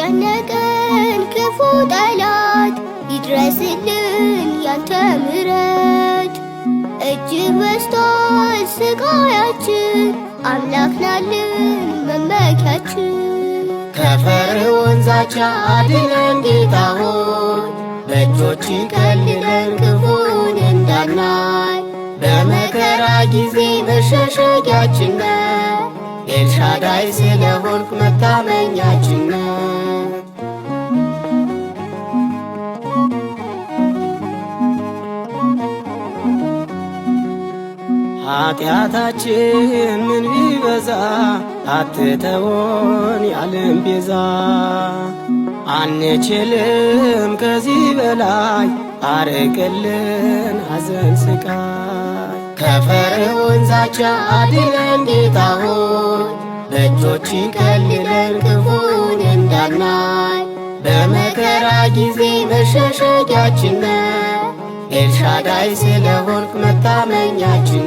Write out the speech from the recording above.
ላስጨነቀን ክፉ ጠላት ይድረስልን ያንተ ምሕረት። እጅግ በዝቷል ስቃያችን አምላክ ናልን መመኪያችን። ከፈርዖን ዛቻ አድነን ጌታ ሆይ በእጆች ከልለን ክፉን እንዳናይ። በመከራ ጊዜ መሸሸጊያችን ነህ ኤልሻዳይ ስለሆንክ መታመኛችን ነህ። ኃጢአታችን ምን ቢበዛ አትተወን የዓለም ቤዛ። አንችልም ከዚህ በላይ አርቅልን ሐዘን ስቃይ። ከፈርዖን ዛቻ አድነን ጌታ ሆይ በእጆች ከልለን ክፉን እንዳናይ። በመከራ ጊዜ መሸሸጊያችን ነህ ኤልሻዳይ ስለሆንክ መታመኛችን